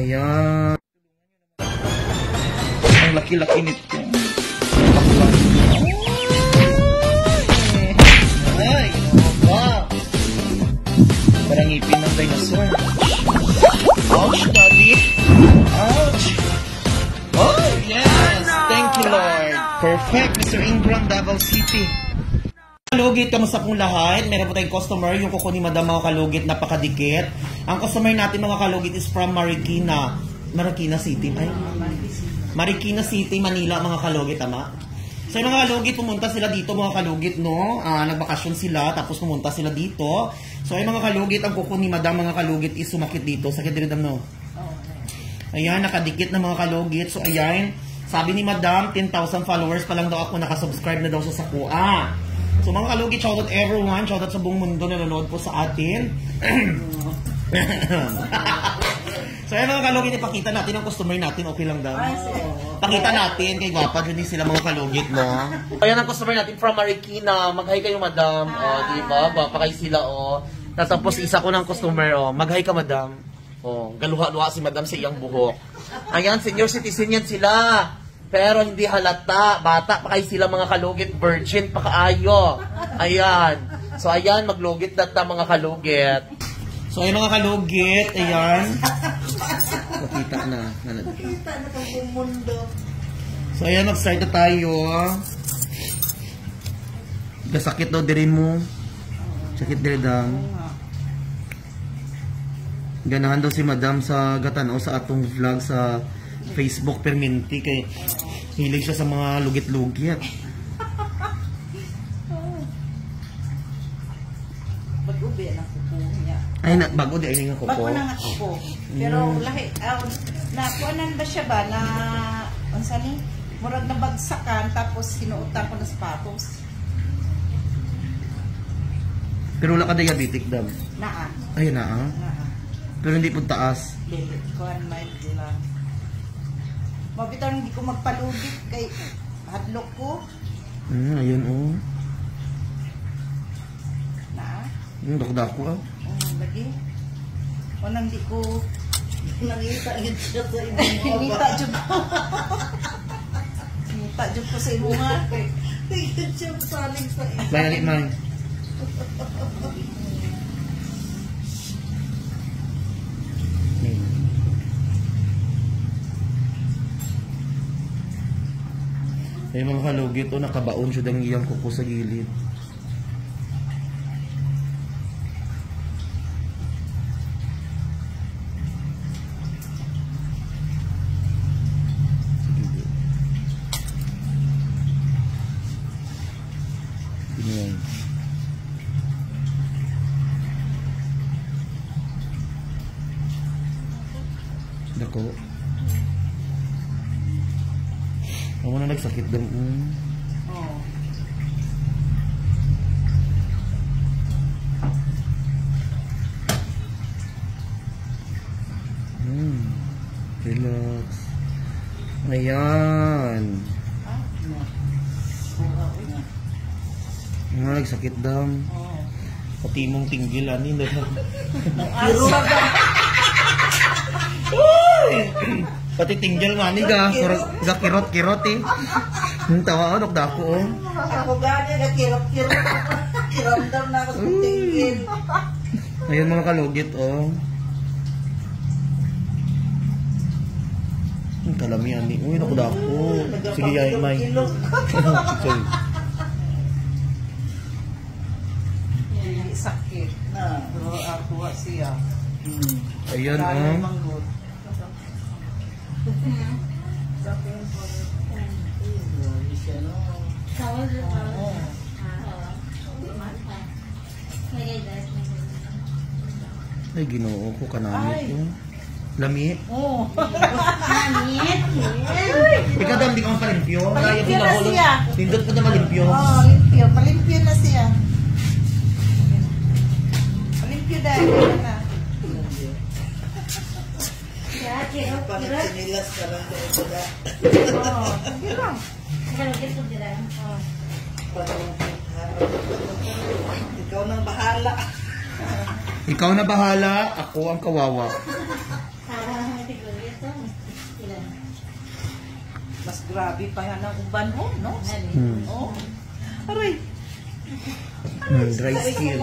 Ayan. Ang laki-laki nito. Ay, wow. Parang ngipin ng dinosaur. Ouch, daddy. Ouch. Oh, yes. Thank you, Lord. Perfect, Mr. Ingram, Davao City. Kalugit, kamusta pong lahat? Meron po tayong customer, yung kuko ni Madam mga kalugit, napakadikit. Ang customer natin mga kalugit is from Marikina. Marikina City, ay? Marikina City, Manila, mga kalugit, tama? So yung mga kalugit, pumunta sila dito mga kalugit, no? Nagbakasyon sila, tapos pumunta sila dito. So yung mga kalugit, ang kuko ni Madam mga kalugit is sumakit dito. Sakit din, Madam, no? Ayan, nakadikit na mga kalugit. So ayan, sabi ni Madam, 10,000 followers pa lang daw ako, nakasubscribe na daw sa Sakua. So mga kalugit, shoutout everyone, shoutout sa buong mundo na nanonood po sa atin. So ayan mga kalugit, ipakita natin ang customer natin, okay lang daw. Pakita natin, kay Gwapa, dyan sila mga kalugit, no? Ayan ang customer natin from Marikina, mag-hi kayo Madam, diba? Gwapa kayo sila, Tapos isa ko ng customer, mag-hi ka Madam. Galuha-luha si Madam sa iyang buhok. Ayan, senior citizen yan sila. Pero hindi halata. Bata pa kayo sila mga kalugit. Virgin pa kaayo. Ayan. So ayan, maglugit na mga kalugit. So ayan mga kalugit. Ayan. Nakita na. Nakita na itong mundo. So ayan, mag-start na tayo. Gasakit daw dirin mo. Sakit dirin daw. Ganahan daw si Madam sa gatanaw sa atong vlog sa Facebook perminti kay hilig siya sa mga lugit-lugit. Bago-ubi na kuko niya. Ay, bago di ay nga kuko. Bago na nga kuko. Pero lahi, nakuanan ba siya ba na, unsa ni? Murag na bagsakan tapos hinuutan ko na sapatos. Pero wala ka diabetic, Dam? Naa. Ay, naa? Naa. Pero hindi po taas. Lilit ko ang mild lang. Mabitaw hindi ko magpalugit kay hadlok ko. Ayun Na? Dakdako Lagi. Walang di ko nakita siya sa imo. Nita jud ko. Nita jud ko sa imo nga. Tingnan siya saling sa imo. Balik man. Ay mga kalugit, nakabaon siya ng iyang kuko sa gilid. Ayan. Dako. Ako na nagsakit doon. Relax. Ayan. Ako na nagsakit doon. Pati mong tinggil, anin. Pati tinggil nga ni kirot-kirot eh. Tawa ako, dako Ako gani na kirot-kirot. Kiramdam na ako sa tinggil. Ayan mga kalugit, Kalamihan ni. Uy, naku dako. Sige, yay, may. Sorry. Sakit na. Pero ako siya. Ayan, Ay, ginoo ko kanamit yun. Lamit? Oo. Lamit? Ikaw daw, hindi ka mapalimpyo? Palimpyo na siya. Nindot ko na malimpyo. Oo, limpyo. Palimpyo na siya. Palimpyo dahil na. Parang sinilas ka lang dahil sila. Oo, hindi lang. Ikaw nang bahala. Ikaw na bahala, ako ang kawawa. Mas grabe pa yan ang uban mo, no? Oh. Aray. Dry skin.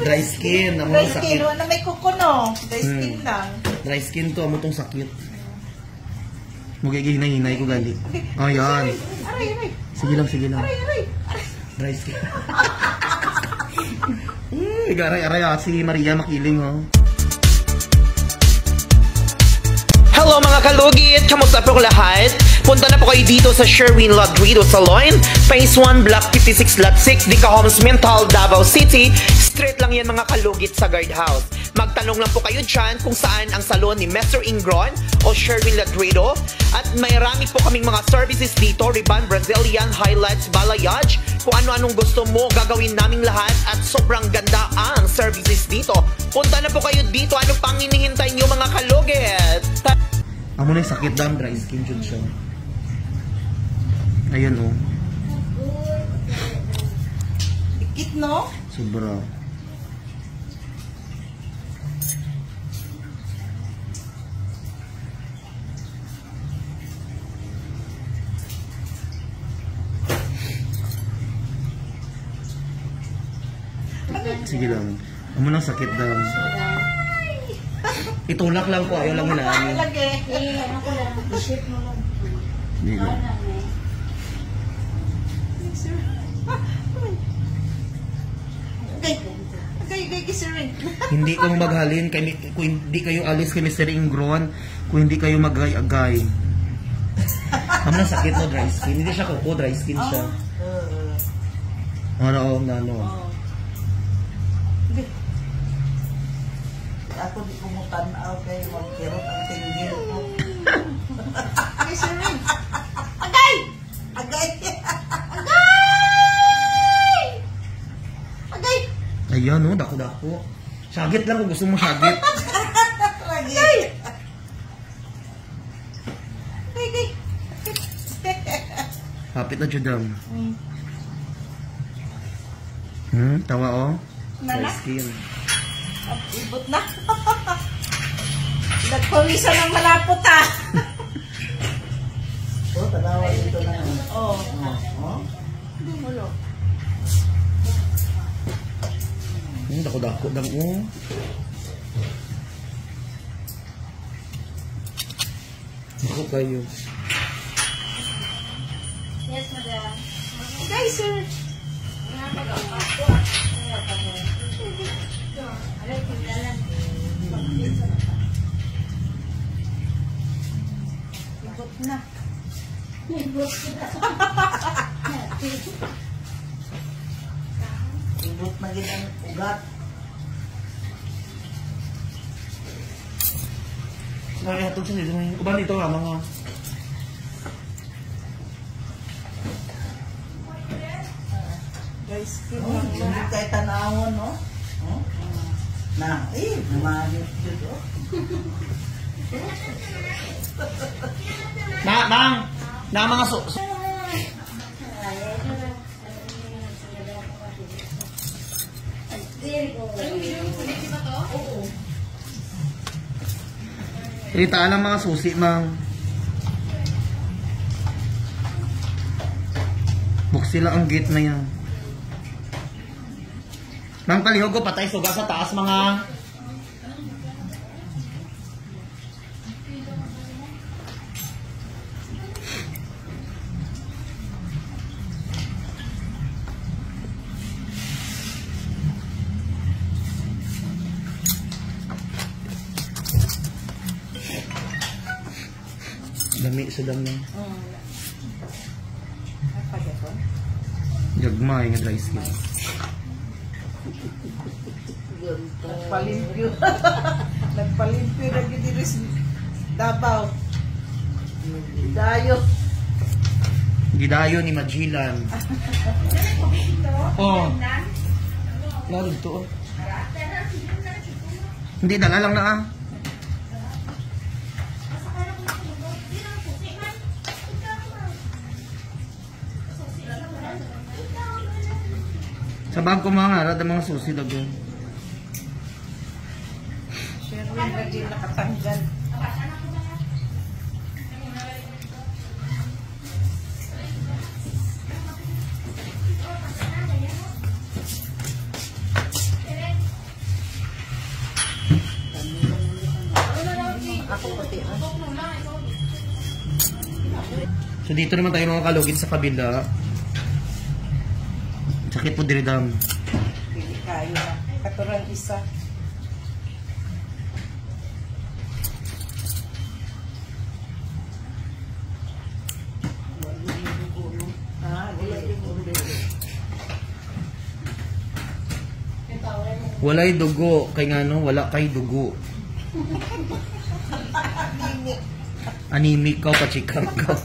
Dry skin. Amo Dry sakit. skin, wala may kuko, no? Dry skin lang. Dry skin to, amo tong sakit. Mugiging hinay-hinay ko gali. Ayan. Aray. Sige lang, sige lang. Aray. Dry skin. Aray, si Maria makiling, oh. Hello mga kalugit! Kamusta po lahat? Punta na po kayo dito sa Sherwin Ladrido Salon, Phase 1, Block 56, Lot 6, Dica Homes, Mental, Davao City. Straight lang yan mga kalugit sa guardhouse. Magtanong lang po kayo dyan kung saan ang salon ni Mr. Ingron o Sherwin Ladrido. At may rami po kaming mga services dito, Ribbon, Brazilian, Highlights, Balayage. Kung ano-anong gusto mo, gagawin naming lahat at sobrang ganda ang services dito. Punta na po kayo dito. Ano pang hinihintay nyo mga kalugit? Amo na yung sakit dam, dry skin jud siya. Ayun, oh. Ikit, no? Sobra. Sige lang. Amo na sakit dam. Itulak lang po, ayaw lang hinaan. Lagi. Ako lang, i-ship mo lang. Hindi lang. Okay, sir. Hindi ka maghalin, kung hindi kayo alis kay Mr. Ingron, kung hindi kayo magay-agay. Amo na sakit mo, dry skin. Hindi siya kuko, dry skin siya. Ano, Ako di kumutanaw kay magkirot ang tinggil ko. Okay, sir. Agay! Ayan, oh, dako-dako. Sagit lang kung gusto mo sagit. Agay! Hapit na judam. Tawa, oh. Dry Nana? skin. Ibot na. Nagpawisan ng malapot, ah. Tanawa dito na. Dumulo. Dako-dako dam, oh. Dako kayo. Yes, madam. Okay, sir. Ibot na. Ibot na ginang ugat. Sorry, hatog sa dito. Uban dito nga, mga. Guys, Hindi kay tanawon, no? Na, namanit dito. Na mga Iritaan ang mga susi, mang. Buksi lang ang gate na yan. Mang palihog ko, patay suga sa taas, mga. Dami sa dami. Jagmay nga dry skin. Nagpalimpyo. Nagpalimpyo na gidiris Davao. Gidayo ni Majilan. Oh. Lalo to. Hindi, dala lang na ah. Sa bag ko mga harad ang mga susi dagan. Sherwin lagi nakatanggal. So dito naman tayo mga kalugit sa kabila. Sakit po diri dam. Pili kayo na. Katurang isa. Walay dugo kay ngano, wala kay dugo. Anemic ka, pachikang ka.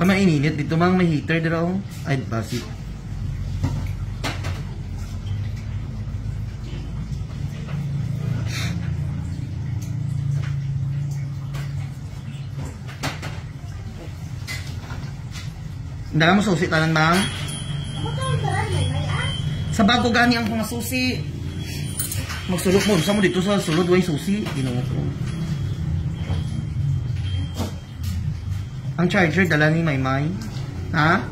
Baka maininit dito mang may heater dito. Ay, basit. Dala mo susi tanan bang? Sa bago gani ang mga susi. Magsulot mo, sa mo dito sa sulod way susi, ginawa ko. Ang charger dala ni Maymay. Ha?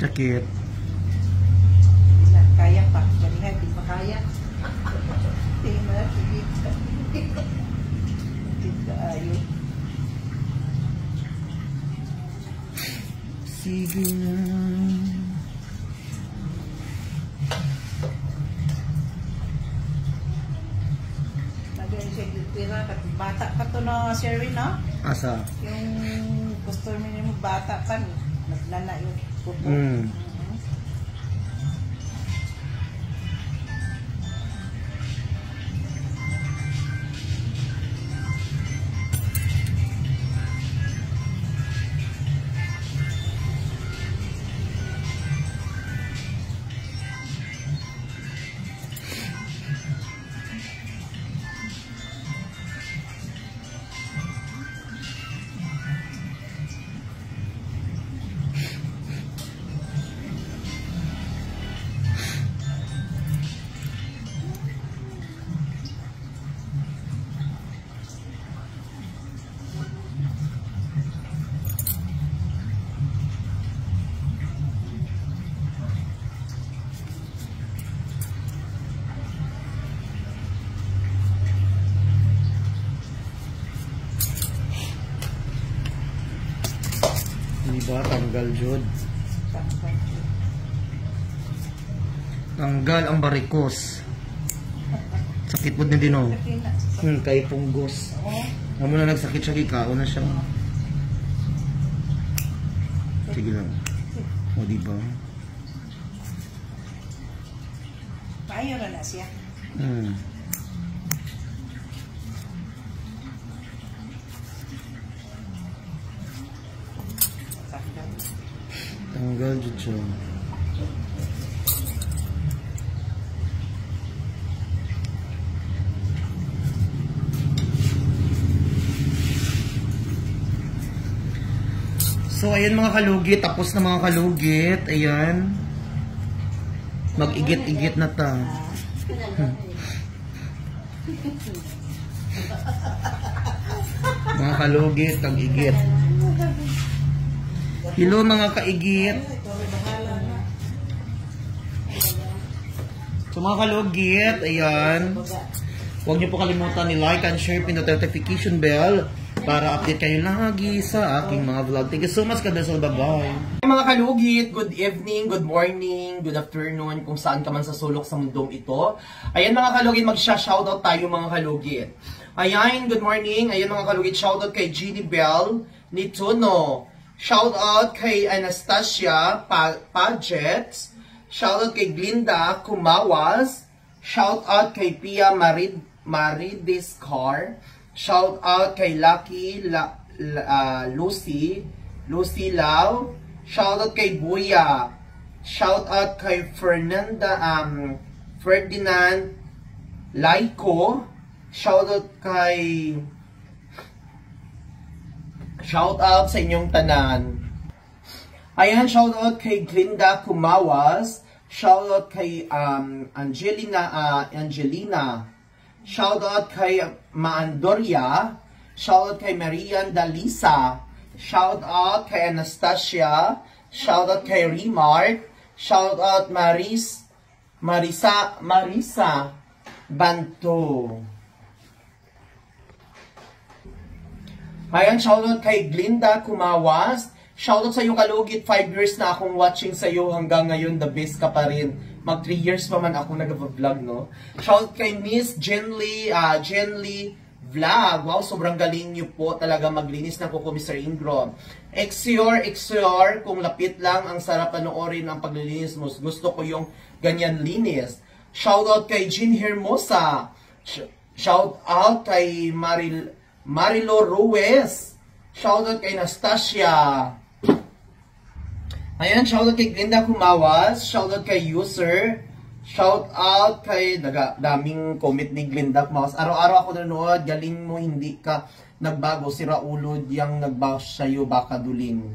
Sakit. Kaya pa. Ganihan, di pa kaya. Tingnan, sige. Kita ayo. Sige na. Nagayon siya tira. Bata pa to na Sherwin, no? Asa? Yung customer mo bata pa. Naglana yun. Pupo. Diba? Tanggal jud. Tanggal ang barikos. Sakit po din din oh. Kay punggos. Amo na nagsakit siya kikao na siya. Sige lang. O diba? Ayaw na siya. Tanggal jud siya. So ayan mga kalugit, tapos na mga kalugit. Ayan. Mag-igit-igit na ta. Mga kalugit, tag-igit. Hello mga kaigit. So mga kalugit, ayan. Huwag niyo po kalimutan ni-like and share, pindot notification bell para update kayo lagi sa aking mga vlog. Thank you so much, Kadasol. Bye-bye. Mga kalugit, good evening, good morning, good afternoon, kung saan ka man sa sulok sa mundong ito. Ayan mga kalugit, magsha-shoutout tayo mga kalugit. Ayan, good morning. Ayan mga kalugit, shoutout kay Jeannie Bell Nituno. Shoutout kay Anastasia Paget. Shoutout kay Glinda Kumawas. Shoutout kay Pia Maridiscar. Shoutout kay Lucky Lucy Lau. Shoutout kay Buya. Shoutout kay Ferdinand Laiko. Shoutout sa inyong tanan. Ayan, shoutout kay Glinda Kumawas. Shoutout kay Angelina. Shoutout kay Maandoria. Shoutout kay Marian Dalisa. Shoutout kay Anastasia. Shoutout kay Remark. Shoutout Marisa Banto. Ayan, shoutout kay Glinda Kumawas. Shoutout sa iyo kalugit, 5 years na akong watching sa iyo hanggang ngayon, the best ka pa rin. Mag 3 years pa man ako nag-vlog, no? Shoutout kay Miss Jenly Vlog. Wow, sobrang galing niyo po talaga maglinis ng kuko, Mr. Ingro. Exior, kung lapit lang, ang sarap panoorin ang paglilinis mo. Gusto ko yung ganyan linis. Shoutout kay Jean Hermosa. Shoutout kay Marilo Ruiz. Shoutout kay Nastasia. Ayan, shoutout kay Glinda Kumawas. Shoutout kay User. Shoutout kay daming comment ni Glinda Kumawas. Araw-araw ako nanonood. Galing mo, hindi ka nagbago. Si Raulod yung nagbash sa'yo, baka duling.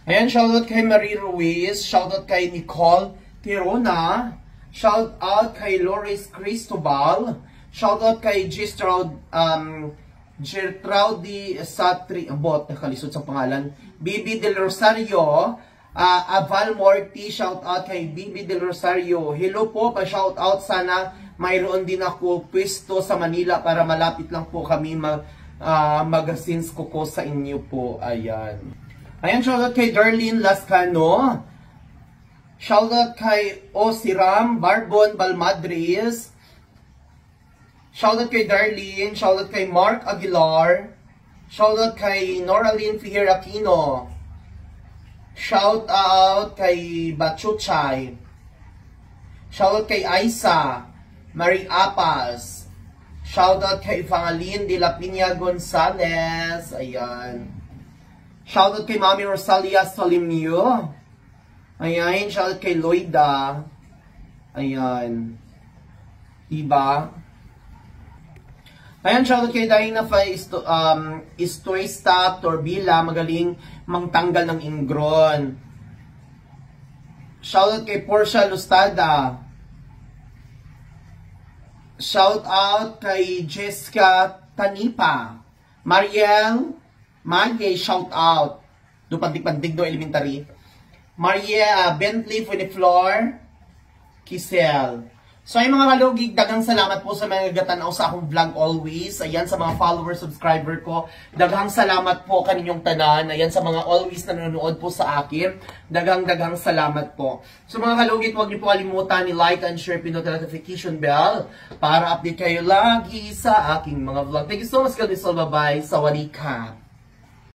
Ayan, shoutout kay Marie Ruiz. Shoutout kay Nicole Tirona. Shoutout kay Loris Cristobal. Shoutout kay Gertrude Satri, nakalisod sa pangalan. Bibi Del Rosario, Aval Morty, shoutout kay Bibi Del Rosario. Hello po, pa-shoutout. Sana mayroon din ako pwesto sa Manila para malapit lang po kami magazines ko sa inyo po. Ayan. Ayan, shoutout kay Darlene Lascano. Shoutout kay Osiram Barbon Balmadres. Shoutout kay Darlene, shoutout kay Mark Aguilar, shoutout kay Noraline Fiher Aquino, shoutout kay Bachuchay, shoutout kay Aisa, Marie Apas, shoutout kay Fangalin de la Piña Gonzalez, ayan. Shoutout kay Mami Rosalia Solimio, ayan, shoutout kay Loida, ayan. Diba? Ayan, shoutout kay Dina Istoista Torbila, magaling mangtanggal ng ingron. Shoutout kay Portia Lustada. Shoutout kay Jessica Tanipa. Marie, shoutout. Do pandig-pandig do elementary. Maria Bentley Funiflor Kisel. So ay mga kalugig, daghang salamat po sa mga gatanaw sa akong vlog always. Ayan, sa mga follower, subscriber ko. Daghang salamat po kaninyong tanan. Ayan, sa mga always na nanonood po sa akin. Daghang salamat po. So mga kalugig, huwag niyo po kalimutan ni like and share, pindot notification bell para update kayo lagi sa aking mga vlog. Thank you so much, Kadisol. Bye-bye. Sawadee ka.